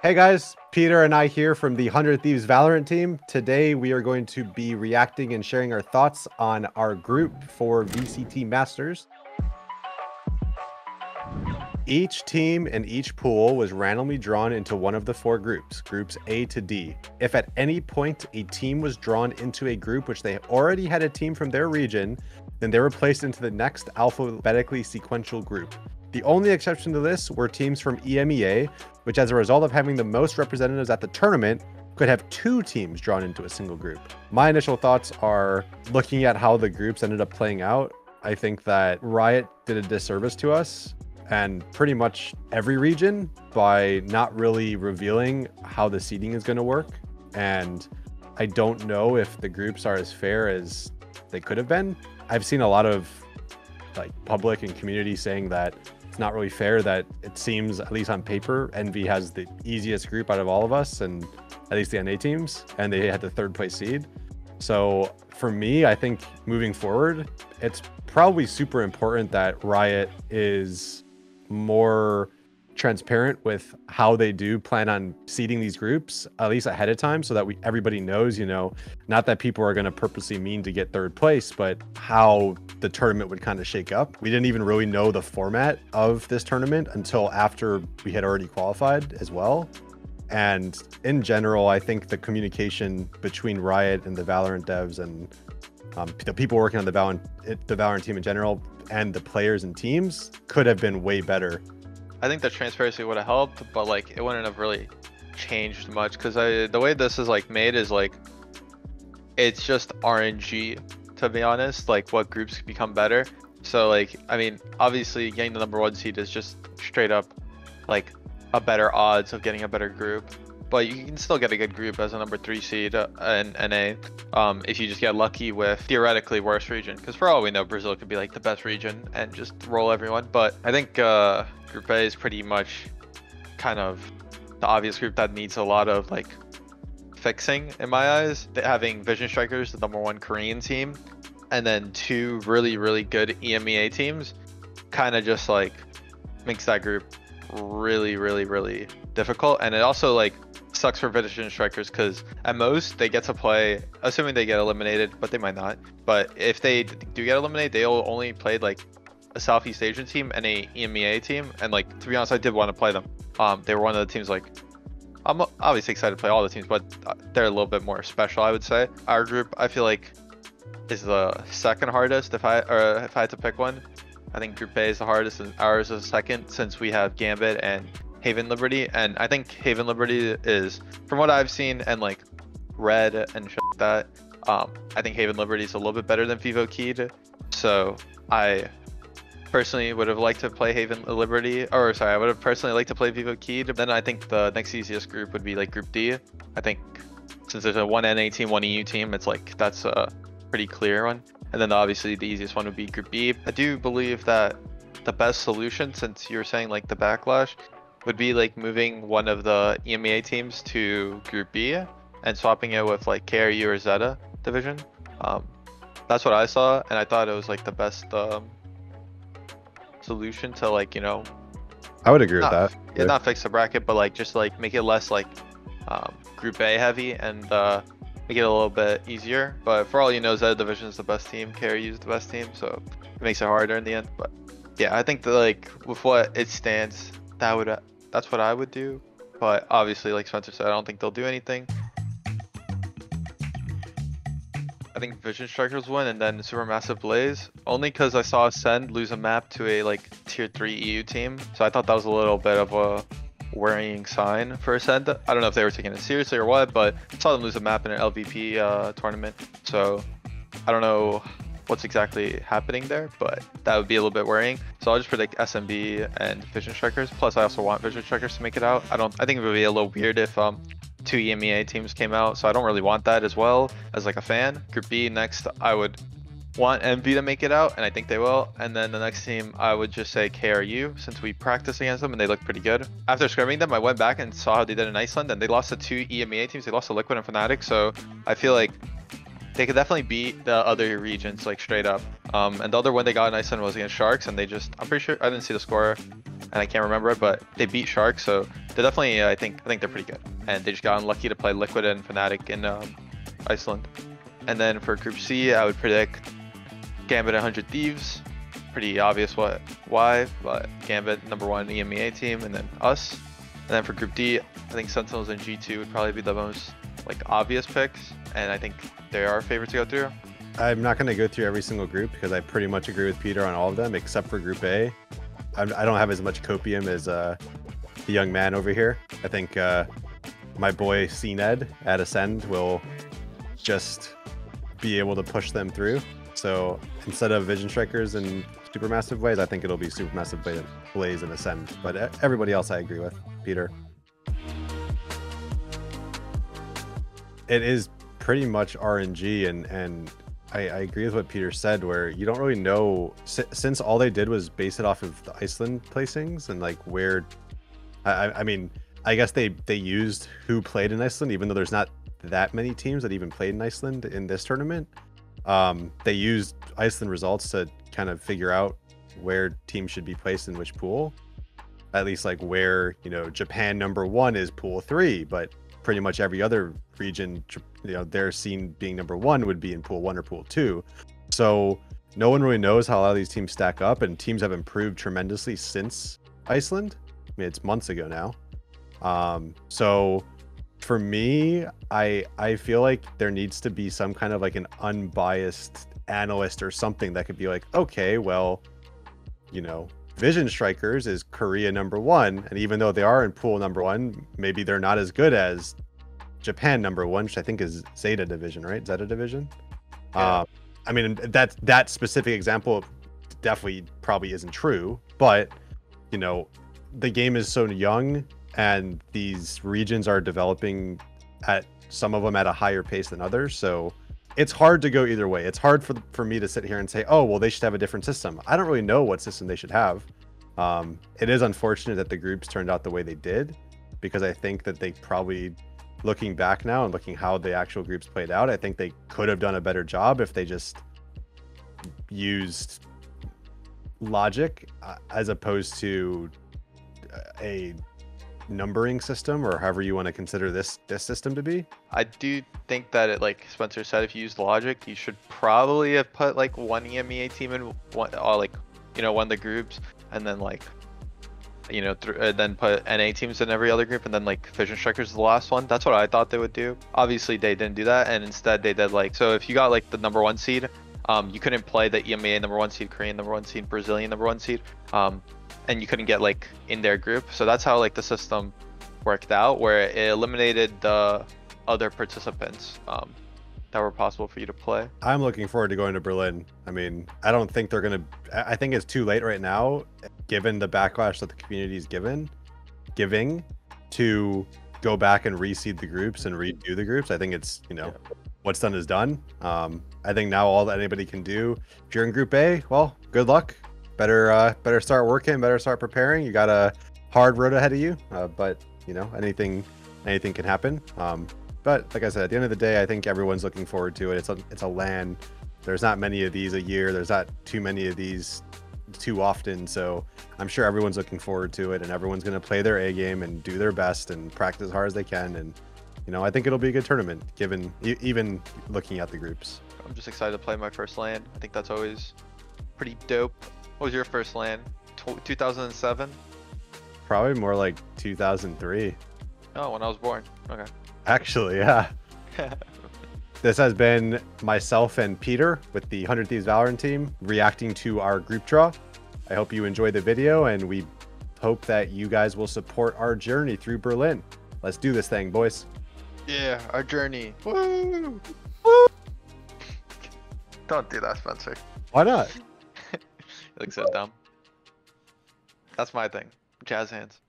Hey guys, Peter and I here from the 100 Thieves Valorant team. Today we are going to be reacting and sharing our thoughts on our group for VCT Masters. Each team and each pool was randomly drawn into one of the four groups, groups A to D. If at any point a team was drawn into a group which they already had a team from their region, then they were placed into the next alphabetically sequential group. The only exception to this were teams from EMEA, which as a result of having the most representatives at the tournament, could have two teams drawn into a single group. My initial thoughts are, looking at how the groups ended up playing out, I think that Riot did a disservice to us and pretty much every region by not really revealing how the seeding is going to work. And I don't know if the groups are as fair as they could have been. I've seen a lot of like public and community saying that it's not really fair, that it seems, at least on paper, Envy has the easiest group out of all of us, and at least the NA teams, and they had the third place seed. So for me, I think moving forward, it's probably super important that Riot is more transparent with how they do plan on seeding these groups, at least ahead of time, so that everybody knows, not that people are going to purposely mean to get third place, but how the tournament would kind of shake up. We didn't even really know the format of this tournament until after we had already qualified as well. And in general, I think the communication between Riot and the Valorant devs and the people working on the Valorant team in general and the players and teams could have been way better. I think the transparency would have helped, but like it wouldn't have really changed much because the way this is like made is like it's just RNG, to be honest, like what groups become better. So like, I mean, obviously getting the number 1 seed is just straight up like a better odds of getting a better group, but you can still get a good group as a number 3 seed in NA if you just get lucky with theoretically worse region, because for all we know Brazil could be like the best region and just roll everyone. But I think group A is pretty much kind of the obvious group that needs a lot of like fixing in my eyes. Having Vision Strikers, the number 1 Korean team, and then 2 really good EMEA teams kind of just like makes that group really difficult. And it also like sucks for Vision Strikers because at most they get to play, assuming they get eliminated, but they might not, but if they do get eliminated, they'll only play like a Southeast Asian team and a EMEA team. And like, to be honest, I did want to play them. They were one of the teams, like, I'm obviously excited to play all the teams, but they're a little bit more special, I would say. Our group, I feel like, is the second hardest if I had to pick one. I think Group A is the hardest and ours is second, since we have Gambit and Haven Liberty. And I think Haven Liberty is, from what I've seen and like read and shit like that, I think Haven Liberty is a little bit better than Vivo Keyed. So I personally would have liked to play Haven Liberty, or sorry, I would have personally liked to play Vivo Keyed. Then I think the next easiest group would be like Group D. I think since there's a 1 NA team, 1 EU team, it's like that's a pretty clear one. And then obviously the easiest one would be Group B. I do believe that the best solution, since you're saying like the backlash, would be like moving one of the EMEA teams to Group B and swapping it with like KRU or Zeta division. That's what I saw, and I thought it was like the best solution to, like, I would agree with that. Yeah, not fix the bracket, but like just like make it less like Group A heavy and make it a little bit easier. But for all you know, Zeta division is the best team, KRU is the best team, so it makes it harder in the end. But yeah, I think that like with what it stands, that's what I would do. But obviously, like Spencer said, I don't think they'll do anything. I think Vision Strikers win and then Supermassive Blaze, only because I saw Ascend lose a map to a like tier 3 EU team, so I thought that was a little bit of a worrying sign for Ascend. I don't know if they were taking it seriously or what, but I saw them lose a map in an LVP tournament, so I don't know what's exactly happening there, but that would be a little bit worrying. So I'll just predict SMB and Vision Strikers. Plus I also want Vision Strikers to make it out. I think it would be a little weird if 2 EMEA teams came out, so I don't really want that as well as like a fan. Group B next, I would want Envy to make it out, and I think they will. And then the next team, I would just say KRU, since we practiced against them and they looked pretty good. After scrimming them, I went back and saw how they did in Iceland, and they lost to 2 EMEA teams. They lost to Liquid and Fnatic, so I feel like they could definitely beat the other regions like straight up. And the other one they got in Iceland was against Sharks, and they just, I'm pretty sure, I didn't see the score, and I can't remember it, but they beat Shark, so they're definitely, I think they're pretty good. And they just got unlucky to play Liquid and Fnatic in Iceland. And then for Group C, I would predict Gambit and 100 Thieves. Pretty obvious why, but Gambit #1 EMEA team, and then us. And then for Group D, I think Sentinels and G2 would probably be the most like obvious picks, and I think they are favorites to go through. I'm not going to go through every single group because I pretty much agree with Peter on all of them except for Group A. I don't have as much copium as the young man over here. I think my boy CNED at Ascend will just be able to push them through. So instead of Vision Strikers and Supermassive Blaze, I think it'll be Supermassive Blaze and Ascend. But everybody else I agree with, Peter. It is pretty much RNG, and I agree with what Peter said, where you don't really know, since all they did was base it off of the Iceland placings and like where, I mean, I guess they used who played in Iceland, even though there's not that many teams that even played in Iceland in this tournament. They used Iceland results to kind of figure out where teams should be placed in which pool. At least like where, you know, Japan #1 is pool 3, but pretty much every other region, you know, their scene being #1 would be in pool 1 or pool 2. So no one really knows how a lot of these teams stack up, and teams have improved tremendously since Iceland. I mean, it's months ago now. So for me, I feel like there needs to be some kind of like an unbiased analyst or something that could be like, okay, well, you know, Vision Strikers is Korea #1, and even though they are in pool #1, maybe they're not as good as Japan #1, which I think is Zeta Division, right? Zeta Division. Yeah. I mean, that specific example definitely probably isn't true, but you know, the game is so young, and these regions are developing at some of them at a higher pace than others. So it's hard to go either way. It's hard for me to sit here and say, oh, well, they should have a different system. I don't really know what system they should have. It is unfortunate that the groups turned out the way they did, because I think that they probably, looking back now and looking how the actual groups played out, I think they could have done a better job if they just used logic as opposed to a numbering system, or however you want to consider this system to be. I do think that it, like Spencer said, if you use logic, you should probably have put like one EMEA team in one, or like, you know, one of the groups, and then like, you know, then put NA teams in every other group, and then like Vision Strikers is the last one. That's what I thought they would do. Obviously they didn't do that, and instead they did like, so if you got like the #1 seed, you couldn't play the EMEA #1 seed, Korean #1 seed, Brazilian #1 seed, and you couldn't get like in their group. So that's how like the system worked out, where it eliminated the other participants that were possible for you to play. I'm looking forward to going to Berlin. I mean, I don't think they're gonna, I think it's too late right now, given the backlash that the community is giving to go back and reseed the groups and redo the groups. I think it's, you know, what's done is done. I think now all that anybody can do, if you're in Group A, well, good luck. Better start working, better start preparing. You got a hard road ahead of you, but you know, anything can happen. But like I said, at the end of the day, I think everyone's looking forward to it. It's a LAN. There's not many of these a year. There's not too many of these too often. So I'm sure everyone's looking forward to it, and everyone's going to play their A game and do their best and practice as hard as they can. And you know, I think it'll be a good tournament, given even looking at the groups. I'm just excited to play my first LAN. I think that's always pretty dope. What was your first LAN? 2007? Probably more like 2003. Oh, when I was born. Okay. Actually, yeah. This has been myself and Peter with the 100 Thieves Valorant team reacting to our group draw. I hope you enjoyed the video, and we hope that you guys will support our journey through Berlin. Let's do this thing, boys. Yeah, our journey. Woo! Woo! Don't do that, Spencer. Why not? You look so dumb. That's my thing. Jazz hands.